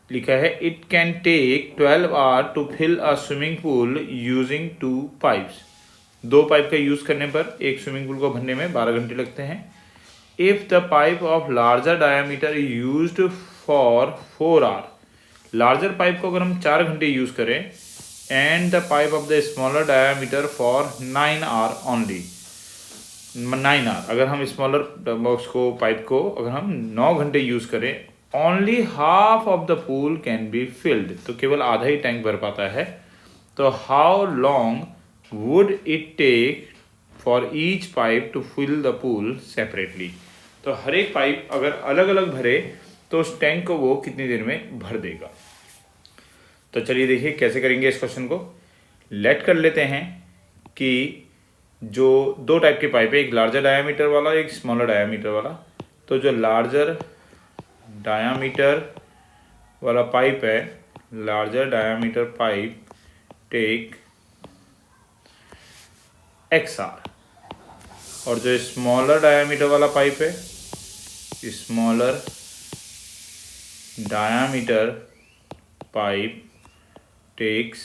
लिखा है it can take 12 hour to fill a swimming pool using 2 pipes. 2 pipe का use करने पर एक स्विमिंग पूल को भरने में 12 घंटे लगते हैं। If the pipe of larger diameter used for 4 hour, larger pipe को अगर हम 4 घंटे यूज करें, and the pipe of the smaller diameter for 9 hour only, 9 hour, अगर हम स्मॉलर बॉक्स को पाइप को अगर हम 9 घंटे यूज करें, only half of the pool can be filled, तो केवल आधा ही टैंक भर पाता है। तो how long would it take for each pipe to fill the pool separately, तो हर एक पाइप अगर अलग अलग भरे तो उस टैंक को वो कितनी देर में भर देगा। तो चलिए देखिए कैसे करेंगे इस क्वेश्चन को। लेट कर लेते हैं कि जो 2 टाइप के पाइप है, एक लार्जर डायामीटर वाला एक स्मॉलर डायामीटर वाला। तो जो लार्जर डायामीटर वाला पाइप है, larger diameter pipe take x hour, और जो स्मॉलर डायामीटर वाला पाइप है, smaller diameter pipe takes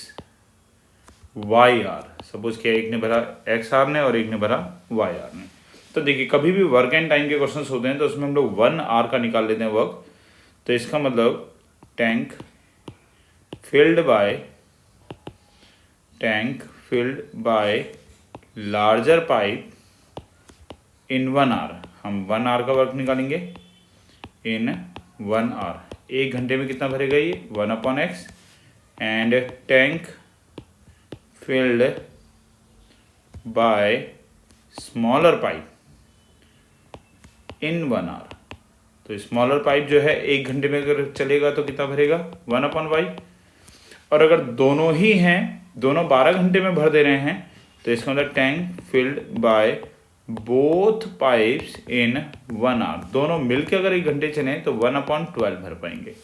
y hour. Suppose क्या एक ने भरा एक्स आर ने और एक ने भरा वाई आर ने। तो देखिए कभी भी वर्क एंड टाइम के क्वेश्चंस होते हैं तो उसमें हम लोग 1 आर का निकाल लेते हैं वर्क। तो इसका मतलब tank filled by larger pipe in 1 hour, हम 1 आर का वर्क निकालेंगे इन 1 आर। 1 घंटे में कितना भरेगा ये 1/x, and tank filled by smaller pipe in 1 hour. तो स्मॉलर पाइप जो है 1 घंटे में अगर चलेगा तो कितना भरेगा 1/y, और अगर दोनों ही हैं, दोनों 12 घंटे में भर दे रहे हैं, तो इसका मतलब tank filled by both pipes in 1 hour, दोनों मिलकर अगर 1 घंटे चले तो 1/12 भर पाएंगे।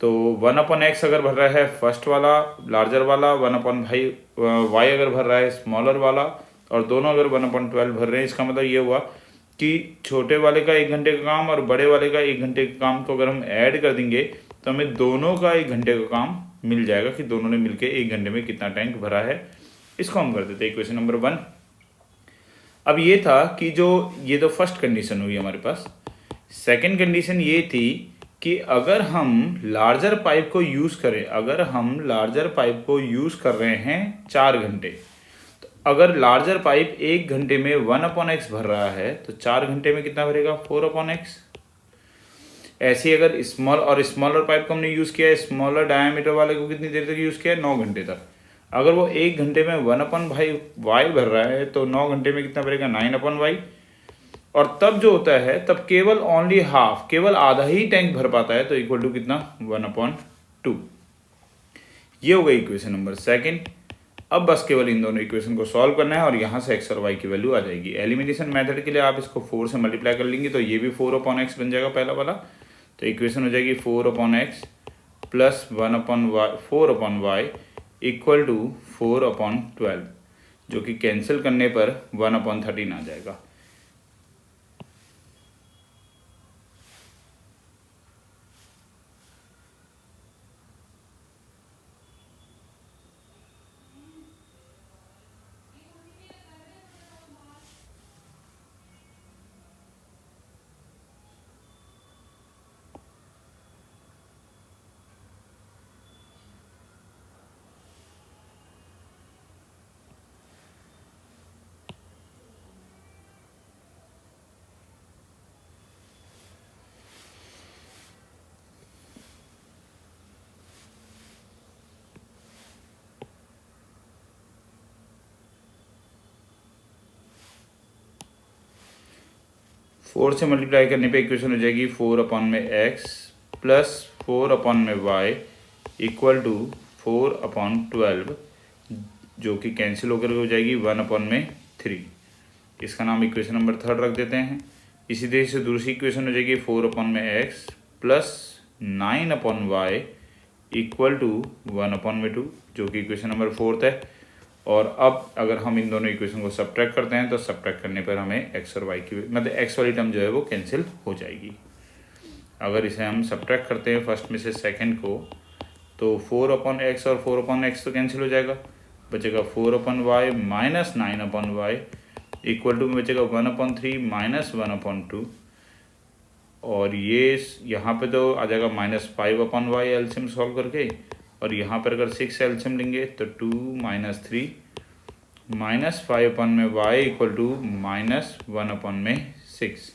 तो 1/x अगर भर रहा है फर्स्ट वाला लार्जर वाला, 1/y अगर भर रहा है स्मॉलर वाला, और दोनों अगर 1/12 भर रहे हैं, इसका मतलब ये हुआ कि छोटे वाले का 1 घंटे का काम और बड़े वाले का 1 घंटे का काम को अगर हम ऐड कर देंगे तो हमें दोनों का 1 घंटे का काम मिल जाएगा कि दोनों ने मिलकर 1 घंटे में कितना टैंक भरा है। इसको हम कर देते हैं इक्वेशन नंबर 1। अब ये था कि जो ये तो फर्स्ट कंडीशन हुई हमारे पास। सेकंड कंडीशन ये थी कि अगर हम लार्जर पाइप को यूज़ करें, अगर हम लार्जर पाइप को यूज़ कर रहे हैं 4 घंटे, तो अगर लार्जर पाइप 1 घंटे में 1/x भर रहा है तो 4 घंटे में कितना भरेगा 4/x। ऐसे ही अगर स्मॉलर पाइप को हमने यूज़ किया है, स्मॉलर डायामीटर वाले को कितनी देर तक यूज़ किया है 9 घंटे तक, अगर वो 1 घंटे में 1/y भर रहा है तो 9 घंटे में कितना भरेगा 9/y। और तब जो होता है तब केवल ओनली हाफ, केवल आधा ही टैंक भर पाता है, तो इक्वल टू कितना 1/2। ये हो गई इक्वेशन नंबर 2। अब बस केवल इन दोनों इक्वेशन को सॉल्व करना है और यहाँ से x और y की वैल्यू आ जाएगी। एलिमिनेशन मेथड के लिए आप इसको 4 से मल्टीप्लाई कर लेंगे तो ये भी 4/x बन जाएगा पहला वाला। तो इक्वेशन हो जाएगी 4/x plus 4/y equal to 4/12, जो कि कैंसिल करने पर 1/13 आ जाएगा। फोर से मल्टीप्लाई करने पे इक्वेशन हो जाएगी 4/x plus 4/y equal to 4/12, जो कि कैंसिल होकर हो जाएगी 1/3। इसका नाम इक्वेशन नंबर 3 रख देते हैं। इसी तरह से दूसरी इक्वेशन हो जाएगी 4/x plus 9/y equal to 1/2, जो कि इक्वेशन नंबर 4 है। और अब अगर हम इन दोनों इक्वेशन को सब्ट्रैक्ट करते हैं तो सब्ट्रैक्ट करने पर हमें x और y की मतलब x वाली टर्म जो है वो कैंसिल हो जाएगी। अगर इसे हम सब्ट्रैक्ट करते हैं फर्स्ट में से सेकंड को, तो 4/x और 4/x तो कैंसिल हो जाएगा, बचेगा 4/y minus 9/y equal to में बचेगा 1/3 माइनस 1/2, और ये यहाँ पे तो आ जाएगा -5/y एलसीएम सॉल्व करके, और यहाँ पर अगर 6 एलसीएम लेंगे तो 2 - 3 -5/y इक्वल टू -1/6,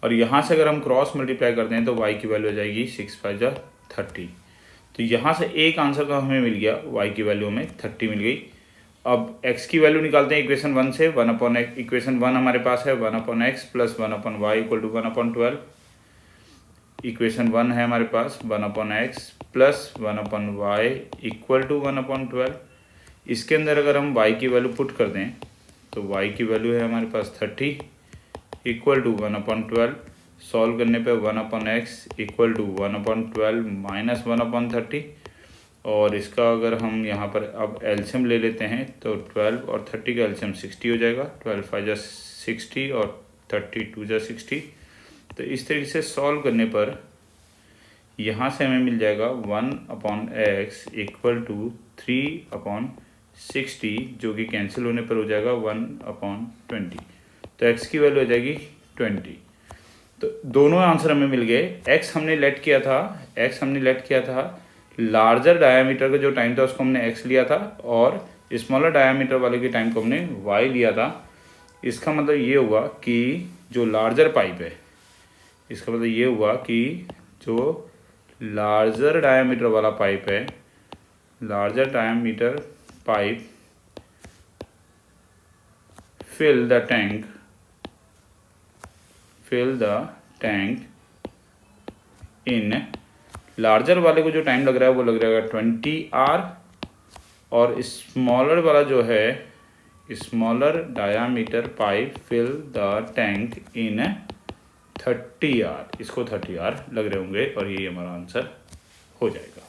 और यहाँ से अगर हम क्रॉस मल्टीप्लाई करते हैं तो y की वैल्यू आ जाएगी 6×5 = 30। तो यहाँ से एक आंसर का हमें मिल गया, y की वैल्यू हमें 30 मिल गई। अब x की वैल्यू निकालते हैं इक्वेशन 1 से। इक्वेशन 1 हमारे पास है 1/x plus 1/y equal to 1/12। Equation 1 है हमारे पास 1/x plus 1/y equal to 1/12। इसके अंदर अगर हम y की वैल्यू पुट कर दें तो y की वैल्यू है हमारे पास 30 इक्वल टू 1/12। सॉल्व करने पे 1/x इक्वल टू 1/12 माइनस 1/30, और इसका अगर हम यहाँ पर अब एलसीएम ले लेते हैं तो 12 और 30 का एलसीएम 60 हो जाएगा। 12×5 = 60 और 32 = 60। तो इस तरीके से सॉल्व करने पर यहाँ से हमें मिल जाएगा 1/x इक्वल टू 3/60, जो कि कैंसिल होने पर हो जाएगा 1/20। तो x की वैल्यू हो जाएगी 20। तो दोनों आंसर हमें मिल गए। x हमने लेट किया था लार्जर डायामीटर का जो टाइम था उसको हमने x लिया था, और स्मॉलर डायामीटर वाले के टाइम को हमने y लिया था। इसका मतलब ये हुआ कि जो लार्जर पाइप है, इसका मतलब ये हुआ कि जो लार्जर डायामीटर वाला पाइप है, larger diameter pipe fill the tank in, larger वाले को जो टाइम लग रहा है वो लग रहेगा 20 आवर, और स्मॉलर वाला जो है smaller diameter pipe fill the tank in 30 hour, इसको 30 आवर लग रहे होंगे, और ये हमारा आंसर हो जाएगा।